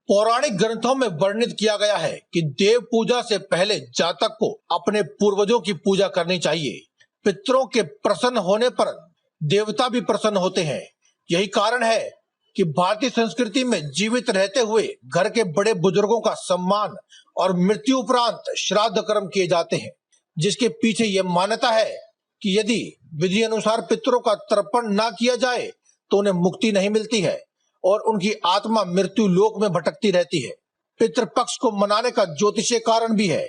पौराणिक ग्रंथों में वर्णित किया गया है कि देव पूजा से पहले जातक को अपने पूर्वजों की पूजा करनी चाहिए। पितरों के प्रसन्न होने पर देवता भी प्रसन्न होते हैं। यही कारण है कि भारतीय संस्कृति में जीवित रहते हुए घर के बड़े बुजुर्गों का सम्मान और मृत्यु उपरांत श्राद्ध कर्म किए जाते हैं, जिसके पीछे यह मान्यता है कि यदि विधि अनुसार पितरों का तर्पण न किया जाए तो उन्हें मुक्ति नहीं मिलती है और उनकी आत्मा मृत्यु लोक में भटकती रहती है। पितृपक्ष को मनाने का ज्योतिषीय कारण भी है।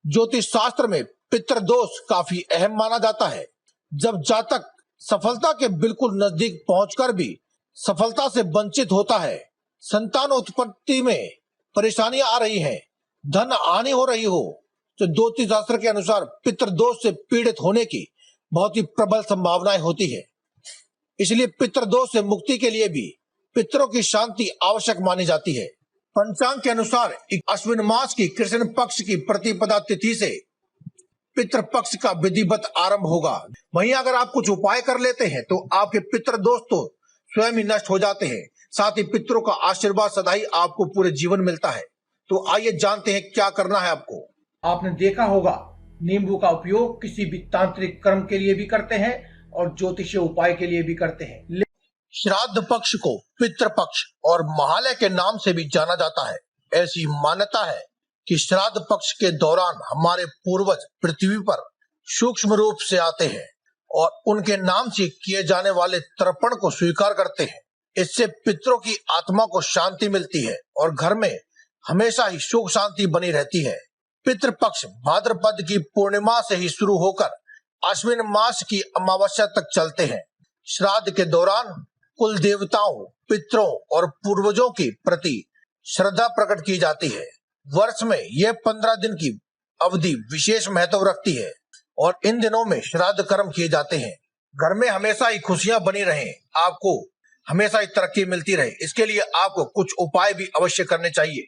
ज्योतिष शास्त्र में पितृदोष काफी अहम माना जाता है। जब जातक सफलता के बिल्कुल नजदीक पहुंचकर भी सफलता से वंचित होता है, संतान उत्पत्ति में परेशानियां आ रही हैं, धन हानि हो रही हो, तो ज्योतिष शास्त्र के अनुसार पितृदोष से पीड़ित होने की बहुत ही प्रबल संभावनाएं होती है। इसलिए पितृदोष से मुक्ति के लिए भी पितरों की शांति आवश्यक मानी जाती है। पंचांग के अनुसार अश्विन मास की कृष्ण पक्ष की प्रतिपदा तिथि से पितृपक्ष का विधिवत आरंभ होगा। वहीं अगर आप कुछ उपाय कर लेते हैं तो आपके पितृदोष तो स्वयं ही नष्ट हो जाते हैं। साथ ही पितरों का आशीर्वाद सदा ही आपको पूरे जीवन मिलता है। तो आइए जानते हैं क्या करना है आपको। आपने देखा होगा नींबू का उपयोग किसी भी तांत्रिक कर्म के लिए भी करते हैं और ज्योतिषीय उपाय के लिए भी करते हैं। श्राद्ध पक्ष को पितृपक्ष और महालय के नाम से भी जाना जाता है। ऐसी मान्यता है कि श्राद्ध पक्ष के दौरान हमारे पूर्वज पृथ्वी पर सूक्ष्म रूप से आते हैं और उनके नाम से किए जाने वाले तर्पण को स्वीकार करते हैं। इससे पितरों की आत्मा को शांति मिलती है और घर में हमेशा ही सुख शांति बनी रहती है। पितृपक्ष भाद्रपद की पूर्णिमा से ही शुरू होकर अश्विन मास की अमावस्या तक चलते हैं। श्राद्ध के दौरान कुल देवताओं, पितरों और पूर्वजों के प्रति श्रद्धा प्रकट की जाती है। वर्ष में यह 15 दिन की अवधि विशेष महत्व रखती है और इन दिनों में श्राद्ध कर्म किए जाते हैं। घर में हमेशा ही खुशियां बनी रहें, आपको हमेशा ही तरक्की मिलती रहे, इसके लिए आपको कुछ उपाय भी अवश्य करने चाहिए।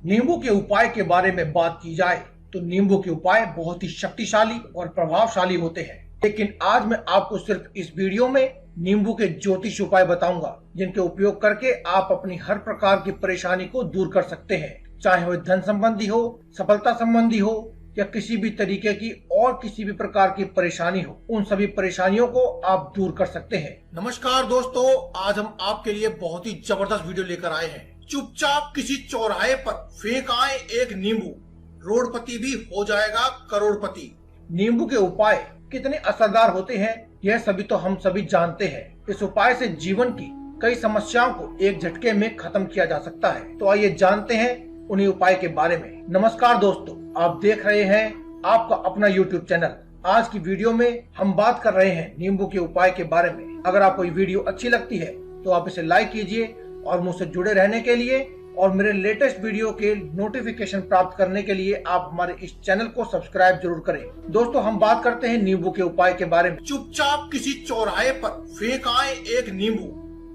नींबू के उपाय के बारे में बात की जाए तो नींबू के उपाय बहुत ही शक्तिशाली और प्रभावशाली होते हैं, लेकिन आज मैं आपको सिर्फ इस वीडियो में नींबू के ज्योतिष उपाय बताऊंगा, जिनके उपयोग करके आप अपनी हर प्रकार की परेशानी को दूर कर सकते हैं। चाहे वह धन संबंधी हो, सफलता संबंधी हो या किसी भी तरीके की और किसी भी प्रकार की परेशानी हो, उन सभी परेशानियों को आप दूर कर सकते हैं। नमस्कार दोस्तों, आज हम आपके लिए बहुत ही जबरदस्त वीडियो लेकर आए हैं। चुपचाप किसी चौराहे पर फेंक आए एक नींबू, रोडपति भी हो जाएगा करोड़पति। नींबू के उपाय कितने असरदार होते हैं यह सभी तो हम सभी जानते हैं। इस उपाय से जीवन की कई समस्याओं को एक झटके में खत्म किया जा सकता है। तो आइए जानते हैं उन्हीं उपाय के बारे में। नमस्कार दोस्तों, आप देख रहे हैं आपका अपना YouTube चैनल। आज की वीडियो में हम बात कर रहे हैं नींबू के उपाय के बारे में। अगर आपको ये वीडियो अच्छी लगती है तो आप इसे लाइक कीजिए और मुझसे जुड़े रहने के लिए और मेरे लेटेस्ट वीडियो के नोटिफिकेशन प्राप्त करने के लिए आप हमारे इस चैनल को सब्सक्राइब जरूर करें। दोस्तों, हम बात करते हैं नींबू के उपाय के बारे में। चुपचाप किसी चौराहे पर फेंक आए एक नींबू,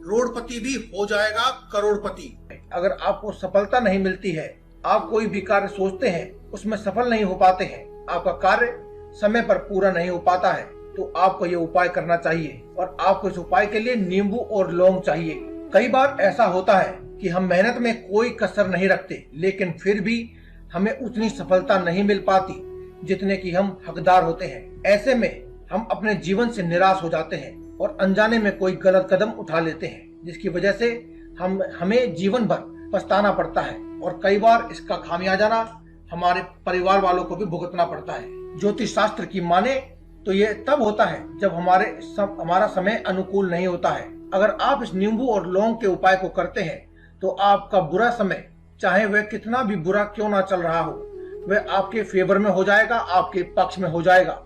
रोडपति भी हो जाएगा करोड़पति। अगर आपको सफलता नहीं मिलती है, आप कोई भी कार्य सोचते हैं उसमें सफल नहीं हो पाते हैं, आपका कार्य समय पर पूरा नहीं हो पाता है, तो आपको ये उपाय करना चाहिए। और आपको इस उपाय के लिए नींबू और लौंग चाहिए। कई बार ऐसा होता है कि हम मेहनत में कोई कसर नहीं रखते, लेकिन फिर भी हमें उतनी सफलता नहीं मिल पाती जितने की हम हकदार होते हैं। ऐसे में हम अपने जीवन से निराश हो जाते हैं और अनजाने में कोई गलत कदम उठा लेते हैं, जिसकी वजह से हमें जीवन भर पछताना पड़ता है और कई बार इसका खामियाजा हमारे परिवार वालों को भी भुगतना पड़ता है। ज्योतिष शास्त्र की माने तो ये तब होता है जब हमारा समय अनुकूल नहीं होता है। अगर आप इस नींबू और लौंग के उपाय को करते हैं तो आपका बुरा समय, चाहे वह कितना भी बुरा क्यों ना चल रहा हो, वह आपके फेवर में हो जाएगा, आपके पक्ष में हो जाएगा।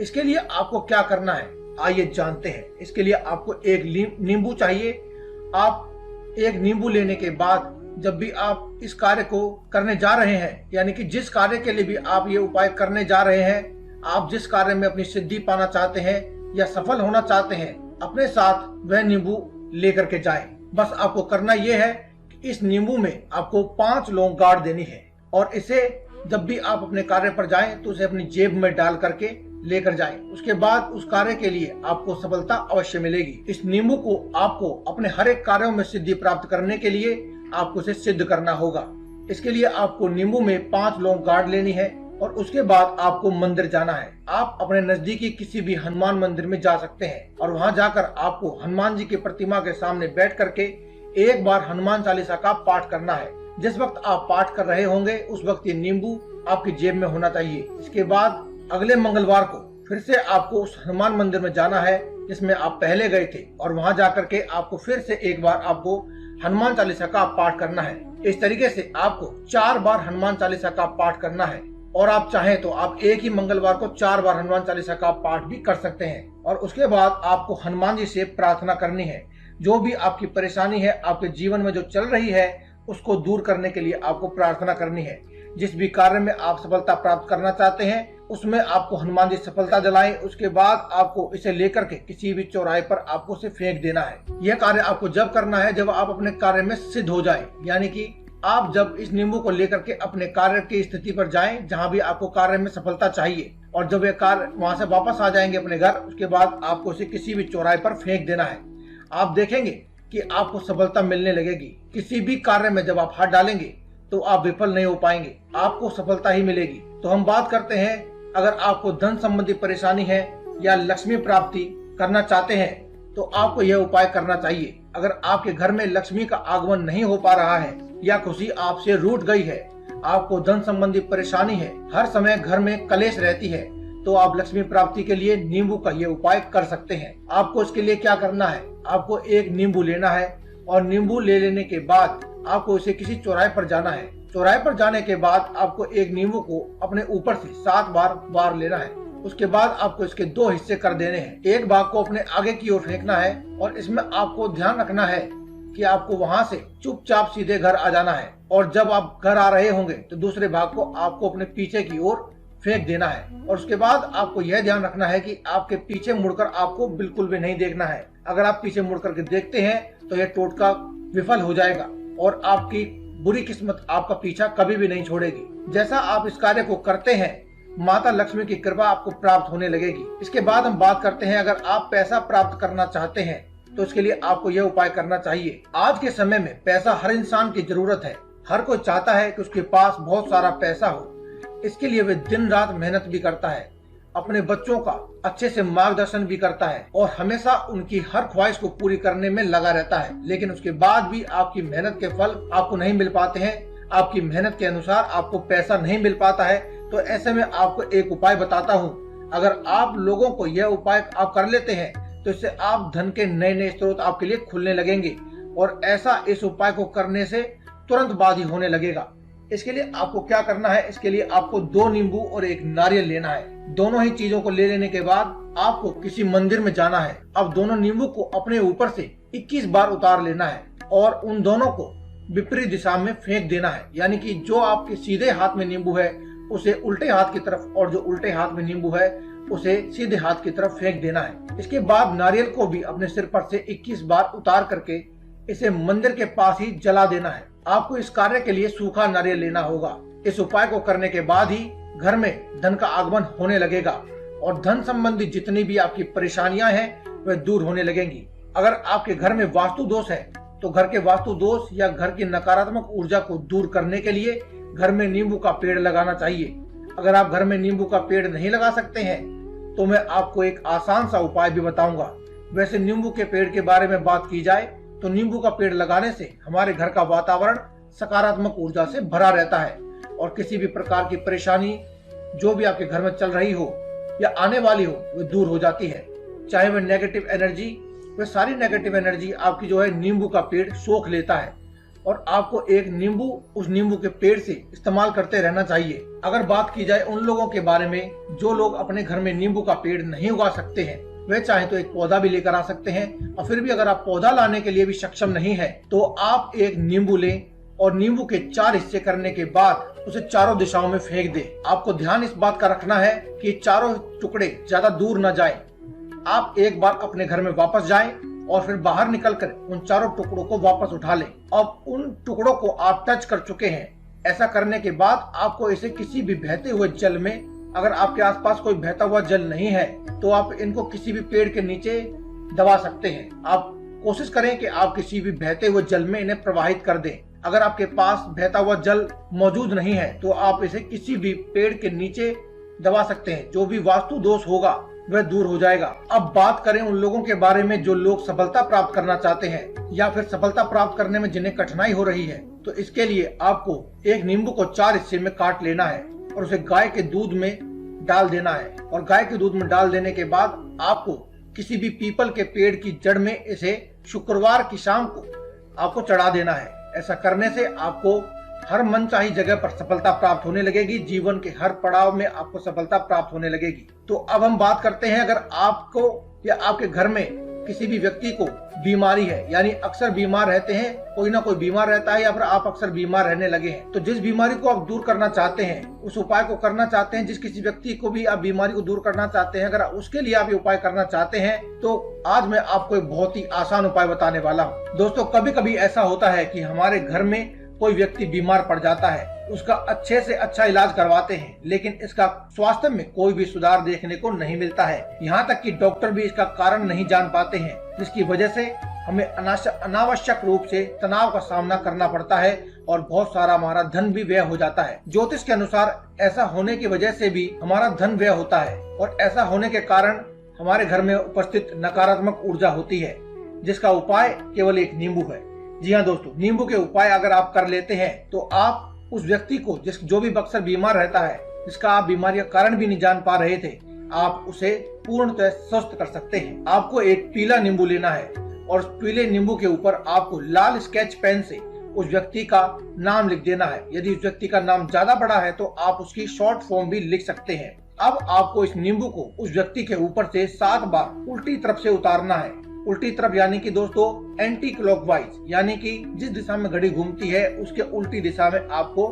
इसके लिए आपको क्या करना है आइए जानते हैं। इसके लिए आपको एक नींबू चाहिए। आप एक नींबू लेने के बाद जब भी आप इस कार्य को करने जा रहे हैं, यानी कि जिस कार्य के लिए भी आप ये उपाय करने जा रहे हैं, आप जिस कार्य में अपनी सिद्धि पाना चाहते हैं या सफल होना चाहते हैं, अपने साथ वह नींबू लेकर के जाएं। बस आपको करना यह है कि इस नींबू में आपको 5 लौंग गाड़ देनी है और इसे जब भी आप अपने कार्य पर जाएं तो उसे अपनी जेब में डाल करके लेकर जाएं। उसके बाद उस कार्य के लिए आपको सफलता अवश्य मिलेगी। इस नींबू को आपको अपने हर एक कार्यों में सिद्धि प्राप्त करने के लिए आपको इसे सिद्ध करना होगा। इसके लिए आपको नींबू में 5 लौंग गाड़ लेनी है और उसके बाद आपको मंदिर जाना है। आप अपने नजदीकी किसी भी हनुमान मंदिर में जा सकते हैं और वहां जाकर आपको हनुमान जी की प्रतिमा के सामने बैठ करके एक बार हनुमान चालीसा का पाठ करना है। जिस वक्त आप पाठ कर रहे होंगे उस वक्त ये नींबू आपकी जेब में होना चाहिए। इसके बाद अगले मंगलवार को फिर से आपको उस हनुमान मंदिर में जाना है जिसमें आप पहले गए थे और वहां जाकर के आपको फिर से एक बार आपको हनुमान चालीसा का पाठ करना है। इस तरीके से आपको 4 बार हनुमान चालीसा का पाठ करना है और आप चाहें तो आप एक ही मंगलवार को 4 बार हनुमान चालीसा का पाठ भी कर सकते हैं। और उसके बाद आपको हनुमान जी से प्रार्थना करनी है। जो भी आपकी परेशानी है, आपके जीवन में जो चल रही है, उसको दूर करने के लिए आपको प्रार्थना करनी है। जिस भी कार्य में आप सफलता प्राप्त करना चाहते हैं उसमें आपको हनुमान जी सफलता दिलाएं। उसके बाद आपको इसे लेकर के किसी भी चौराहे पर आपको इसे फेंक देना है। यह कार्य आपको जब करना है जब आप अपने कार्य में सिद्ध हो जाएं, यानी कि आप जब इस नींबू को लेकर के अपने कार्य की स्थिति पर जाएं जहां भी आपको कार्य में सफलता चाहिए, और जब ये कार्य वहां से वापस आ जाएंगे अपने घर, उसके बाद आपको इसे किसी भी चौराहे पर फेंक देना है। आप देखेंगे कि आपको सफलता मिलने लगेगी। किसी भी कार्य में जब आप हाथ डालेंगे तो आप विफल नहीं हो पाएंगे, आपको सफलता ही मिलेगी। तो हम बात करते हैं, अगर आपको धन संबंधी परेशानी है या लक्ष्मी प्राप्ति करना चाहते हैं तो आपको यह उपाय करना चाहिए। अगर आपके घर में लक्ष्मी का आगमन नहीं हो पा रहा है या खुशी आपसे रूठ गई है, आपको धन संबंधी परेशानी है, हर समय घर में कलेश रहती है, तो आप लक्ष्मी प्राप्ति के लिए नींबू का ये उपाय कर सकते हैं। आपको इसके लिए क्या करना है, आपको एक नींबू लेना है और नींबू ले लेने के बाद आपको इसे किसी चौराहे पर जाना है। चौराहे पर जाने के बाद आपको एक नींबू को अपने ऊपर से 7 बार वार लेना है। उसके बाद आपको इसके 2 हिस्से कर देने हैं। एक भाग को अपने आगे की ओर फेंकना है और इसमें आपको ध्यान रखना है कि आपको वहां से चुपचाप सीधे घर आ जाना है, और जब आप घर आ रहे होंगे तो दूसरे भाग को आपको अपने पीछे की ओर फेंक देना है। और उसके बाद आपको यह ध्यान रखना है कि आपके पीछे मुड़कर आपको बिल्कुल भी नहीं देखना है। अगर आप पीछे मुड़कर के देखते हैं तो यह टोटका विफल हो जाएगा और आपकी बुरी किस्मत आपका पीछा कभी भी नहीं छोड़ेगी। जैसा आप इस कार्य को करते हैं, माता लक्ष्मी की कृपा आपको प्राप्त होने लगेगी। इसके बाद हम बात करते हैं, अगर आप पैसा प्राप्त करना चाहते हैं तो इसके लिए आपको यह उपाय करना चाहिए। आज के समय में पैसा हर इंसान की जरूरत है। हर कोई चाहता है कि उसके पास बहुत सारा पैसा हो। इसके लिए वे दिन रात मेहनत भी करता है, अपने बच्चों का अच्छे से मार्गदर्शन भी करता है और हमेशा उनकी हर ख्वाहिश को पूरी करने में लगा रहता है। लेकिन उसके बाद भी आपकी मेहनत के फल आपको नहीं मिल पाते हैं, आपकी मेहनत के अनुसार आपको पैसा नहीं मिल पाता है। तो ऐसे में आपको एक उपाय बताता हूँ। अगर आप लोगों को यह उपाय आप कर लेते हैं तो इससे आप धन के नए नए स्रोत आपके लिए खुलने लगेंगे, और ऐसा इस उपाय को करने से तुरंत बाद ही होने लगेगा। इसके लिए आपको क्या करना है, इसके लिए आपको 2 नींबू और 1 नारियल लेना है। दोनों ही चीजों को ले लेने के बाद आपको किसी मंदिर में जाना है। अब दोनों नींबू को अपने ऊपर से 21 बार उतार लेना है और उन दोनों को विपरीत दिशा में फेंक देना है। यानी कि जो आपके सीधे हाथ में नींबू है उसे उल्टे हाथ की तरफ, और जो उल्टे हाथ में नींबू है उसे सीधे हाथ की तरफ फेंक देना है। इसके बाद नारियल को भी अपने सिर पर से 21 बार उतार करके इसे मंदिर के पास ही जला देना है। आपको इस कार्य के लिए सूखा नारियल लेना होगा। इस उपाय को करने के बाद ही घर में धन का आगमन होने लगेगा और धन संबंधी जितनी भी आपकी परेशानियां हैं वह दूर होने लगेंगी। अगर आपके घर में वास्तु दोष है तो घर के वास्तु दोष या घर की नकारात्मक ऊर्जा को दूर करने के लिए घर में नींबू का पेड़ लगाना चाहिए। अगर आप घर में नींबू का पेड़ नहीं लगा सकते हैं तो मैं आपको एक आसान सा उपाय भी बताऊंगा। वैसे नींबू के पेड़ के बारे में बात की जाए तो नींबू का पेड़ लगाने से हमारे घर का वातावरण सकारात्मक ऊर्जा से भरा रहता है और किसी भी प्रकार की परेशानी जो भी आपके घर में चल रही हो या आने वाली हो वो दूर हो जाती है। चाहे वह नेगेटिव एनर्जी, वह सारी नेगेटिव एनर्जी आपकी जो है नींबू का पेड़ सोख लेता है और आपको एक नींबू उस नींबू के पेड़ से इस्तेमाल करते रहना चाहिए। अगर बात की जाए उन लोगों के बारे में जो लोग अपने घर में नींबू का पेड़ नहीं उगा सकते हैं, वे चाहे तो एक पौधा भी लेकर आ सकते हैं। और फिर भी अगर आप पौधा लाने के लिए भी सक्षम नहीं है तो आप एक नींबू लें और नींबू के 4 हिस्से करने के बाद उसे चारों दिशाओं में फेंक दें। आपको ध्यान इस बात का रखना है कि चारों टुकड़े ज्यादा दूर न जाएं। आप एक बार अपने घर में वापस जाएं और फिर बाहर निकलकर उन चारों टुकड़ों को वापस उठा लें। अब उन टुकड़ों को आप टच कर चुके हैं। ऐसा करने के बाद आपको इसे किसी भी बहते हुए जल में, अगर आपके आसपास कोई बहता हुआ जल नहीं है तो आप इनको किसी भी पेड़ के नीचे दबा सकते हैं। आप कोशिश करें कि आप किसी भी बहते हुए जल में इन्हें प्रवाहित कर दें। अगर आपके पास बहता हुआ जल मौजूद नहीं है तो आप इसे किसी भी पेड़ के नीचे दबा सकते हैं। जो भी वास्तु दोष होगा वह दूर हो जाएगा। अब बात करें उन लोगों के बारे में जो लोग सफलता प्राप्त करना चाहते हैं या फिर सफलता प्राप्त करने में जिन्हें कठिनाई हो रही है, तो इसके लिए आपको एक नींबू को 4 हिस्से में काट लेना है और उसे गाय के दूध में डाल देना है। और गाय के दूध में डाल देने के बाद आपको किसी भी पीपल के पेड़ की जड़ में इसे शुक्रवार की शाम को आपको चढ़ा देना है। ऐसा करने से आपको हर मनचाही जगह पर सफलता प्राप्त होने लगेगी। जीवन के हर पड़ाव में आपको सफलता प्राप्त होने लगेगी। तो अब हम बात करते हैं, अगर आपको या आपके घर में किसी भी व्यक्ति को बीमारी है, यानी अक्सर बीमार रहते हैं, कोई ना कोई बीमार रहता है या फिर आप अक्सर बीमार रहने लगे हैं, तो जिस बीमारी को आप दूर करना चाहते हैं, उस उपाय को करना चाहते हैं, जिस किसी व्यक्ति को भी आप बीमारी को दूर करना चाहते हैं, अगर उसके लिए आप ये उपाय करना चाहते हैं, तो आज मैं आपको एक बहुत ही आसान उपाय बताने वाला हूँ। दोस्तों, कभी कभी ऐसा होता है कि हमारे घर में कोई व्यक्ति बीमार पड़ जाता है, उसका अच्छे से अच्छा इलाज करवाते हैं, लेकिन इसका स्वास्थ्य में कोई भी सुधार देखने को नहीं मिलता है। यहाँ तक कि डॉक्टर भी इसका कारण नहीं जान पाते हैं, जिसकी वजह से हमें अनावश्यक रूप से तनाव का सामना करना पड़ता है और बहुत सारा हमारा धन भी व्यय हो जाता है। ज्योतिष के अनुसार ऐसा होने की वजह से भी हमारा धन व्यय होता है और ऐसा होने के कारण हमारे घर में उपस्थित नकारात्मक ऊर्जा होती है, जिसका उपाय केवल एक नींबू है। जी हाँ दोस्तों, नींबू के उपाय अगर आप कर लेते हैं तो आप उस व्यक्ति को जो भी अक्सर बीमार रहता है, जिसका आप बीमारी का कारण भी नहीं जान पा रहे थे, आप उसे पूर्णतः स्वस्थ कर सकते हैं। आपको एक पीला नींबू लेना है और उस पीले नींबू के ऊपर आपको लाल स्केच पेन से उस व्यक्ति का नाम लिख देना है। यदि उस व्यक्ति का नाम ज्यादा बड़ा है तो आप उसकी शॉर्ट फॉर्म भी लिख सकते हैं। अब आपको इस नींबू को उस व्यक्ति के ऊपर से 7 बार उल्टी तरफ से उतारना है। उल्टी तरफ यानी कि दोस्तों एंटी क्लॉकवाइज, यानी कि जिस दिशा में घड़ी घूमती है उसके उल्टी दिशा में आपको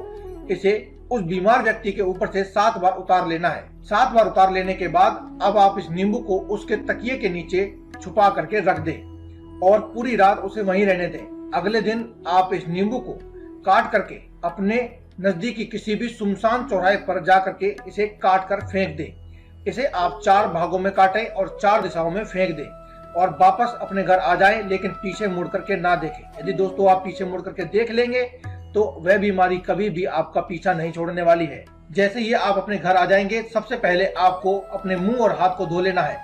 इसे उस बीमार व्यक्ति के ऊपर से 7 बार उतार लेना है। 7 बार उतार लेने के बाद अब आप इस नींबू को उसके तकिए के नीचे छुपा करके रख दें और पूरी रात उसे वहीं रहने दें। अगले दिन आप इस नींबू को काट करके अपने नजदीकी किसी भी सुनसान चौराहे पर जा करके इसे काट कर फेंक दें। इसे आप 4 भागों में काटें और 4 दिशाओं में फेंक दें और वापस अपने घर आ जाएं, लेकिन पीछे मुड़ करके ना देखें। यदि दोस्तों आप पीछे मुड़ करके देख लेंगे तो वह बीमारी कभी भी आपका पीछा नहीं छोड़ने वाली है। जैसे ही आप अपने घर आ जाएंगे, सबसे पहले आपको अपने मुंह और हाथ को धो लेना है।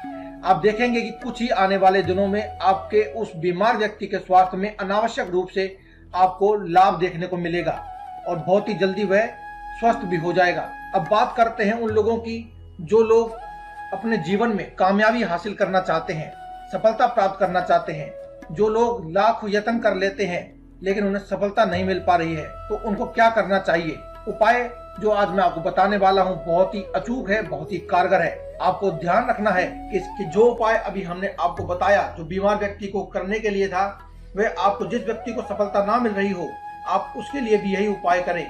आप देखेंगे कि कुछ ही आने वाले दिनों में आपके उस बीमार व्यक्ति के स्वास्थ्य में अनावश्यक रूप से आपको लाभ देखने को मिलेगा और बहुत ही जल्दी वह स्वस्थ भी हो जाएगा। अब बात करते हैं उन लोगों की जो लोग अपने जीवन में कामयाबी हासिल करना चाहते हैं, सफलता प्राप्त करना चाहते हैं। जो लोग लाख यत्न कर लेते हैं लेकिन उन्हें सफलता नहीं मिल पा रही है, तो उनको क्या करना चाहिए? उपाय जो आज मैं आपको बताने वाला हूं बहुत ही अचूक है, बहुत ही कारगर है। आपको ध्यान रखना है कि जो उपाय अभी हमने आपको बताया, जो बीमार व्यक्ति को करने के लिए था, वह आपको जिस व्यक्ति को सफलता ना मिल रही हो, आप उसके लिए भी यही उपाय करें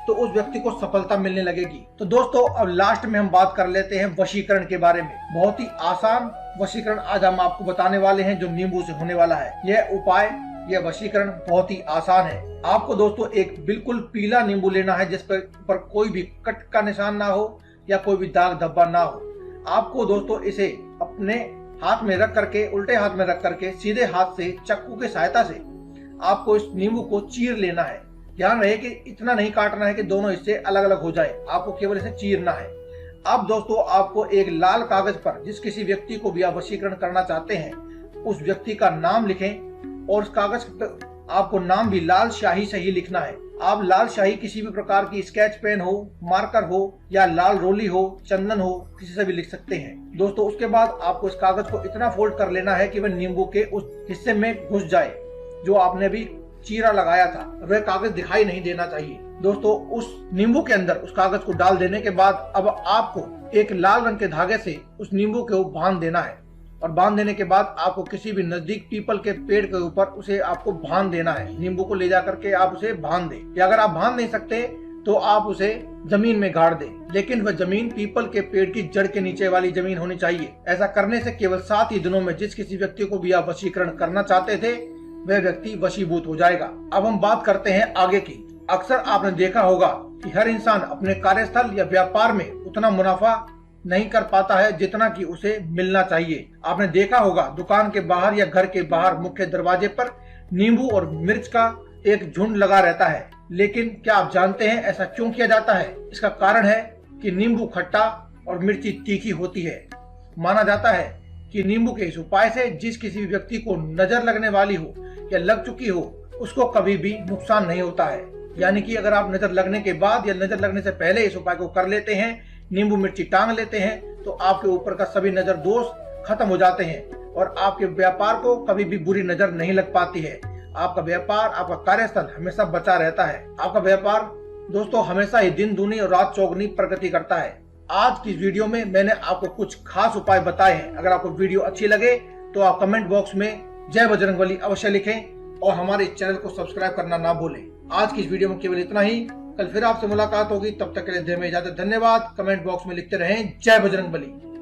तो उस व्यक्ति को सफलता मिलने लगेगी। तो दोस्तों, अब लास्ट में हम बात कर लेते हैं वशीकरण के बारे में। बहुत ही आसान वशीकरण आज हम आपको बताने वाले हैं जो नींबू से होने वाला है। यह उपाय, यह वशीकरण बहुत ही आसान है। आपको दोस्तों एक बिल्कुल पीला नींबू लेना है जिस पर कोई भी कट का निशान ना हो या कोई भी दाग धब्बा ना हो। आपको दोस्तों इसे अपने हाथ में रख करके, उल्टे हाथ में रख करके सीधे हाथ से चाकू की सहायता से आपको इस नींबू को चीर लेना है। ध्यान रहे कि इतना नहीं काटना है कि दोनों हिस्से अलग अलग हो जाए, आपको केवल इसे चीरना है। अब दोस्तों आपको एक लाल कागज पर जिस किसी व्यक्ति को भी आप वशीकरण करना चाहते हैं उस व्यक्ति का नाम लिखें और उस कागज पर आपको नाम भी लाल स्याही से ही लिखना है। आप लाल स्याही किसी भी प्रकार की स्केच पेन हो, मार्कर हो या लाल रोली हो, चंदन हो, किसी से भी लिख सकते हैं। दोस्तों उसके बाद आपको इस कागज को इतना फोल्ड कर लेना है कि वह नींबू के उस हिस्से में घुस जाए जो आपने भी चीरा लगाया था, वह कागज दिखाई नहीं देना चाहिए। दोस्तों उस नींबू के अंदर उस कागज को डाल देने के बाद अब आपको एक लाल रंग के धागे से उस नींबू के ऊपर बांध देना है और बांध देने के बाद आपको किसी भी नजदीक पीपल के पेड़ के ऊपर उसे आपको बांध देना है। नींबू को ले जा करके आप उसे बांध दें, या अगर आप बांध नहीं सकते तो आप उसे जमीन में गाड़ दें, लेकिन वह जमीन पीपल के पेड़ की जड़ के नीचे वाली जमीन होनी चाहिए। ऐसा करने से केवल 7 ही दिनों में जिस किसी व्यक्ति को भी आप वशीकरण करना चाहते थे वह व्यक्ति वशीभूत हो जाएगा। अब हम बात करते हैं आगे की। अक्सर आपने देखा होगा कि हर इंसान अपने कार्यस्थल या व्यापार में उतना मुनाफा नहीं कर पाता है जितना कि उसे मिलना चाहिए। आपने देखा होगा दुकान के बाहर या घर के बाहर मुख्य दरवाजे पर नींबू और मिर्च का एक झुंड लगा रहता है। लेकिन क्या आप जानते हैं ऐसा क्यों किया जाता है? इसका कारण है कि नींबू खट्टा और मिर्ची तीखी होती है। माना जाता है कि नींबू के इस उपाय से जिस किसी भी व्यक्ति को नजर लगने वाली हो या लग चुकी हो, उसको कभी भी नुकसान नहीं होता है। यानी कि अगर आप नजर लगने के बाद या नजर लगने से पहले इस उपाय को कर लेते हैं, नींबू मिर्ची टांग लेते हैं, तो आपके ऊपर का सभी नजर दोष खत्म हो जाते हैं और आपके व्यापार को कभी भी बुरी नजर नहीं लग पाती है। आपका व्यापार, आपका कार्यस्थल हमेशा बचा रहता है। आपका व्यापार दोस्तों हमेशा ही दिन दूनी और रात चौगुनी प्रगति करता है। आज की वीडियो में मैंने आपको कुछ खास उपाय बताए हैं। अगर आपको वीडियो अच्छी लगे तो आप कमेंट बॉक्स में जय बजरंगबली अवश्य लिखें और हमारे चैनल को सब्सक्राइब करना ना भूलें। आज की इस वीडियो में केवल इतना ही। कल फिर आपसे मुलाकात होगी, तब तक के लिए दे में इजाजत। धन्यवाद। कमेंट बॉक्स में लिखते रहें जय बजरंगबली।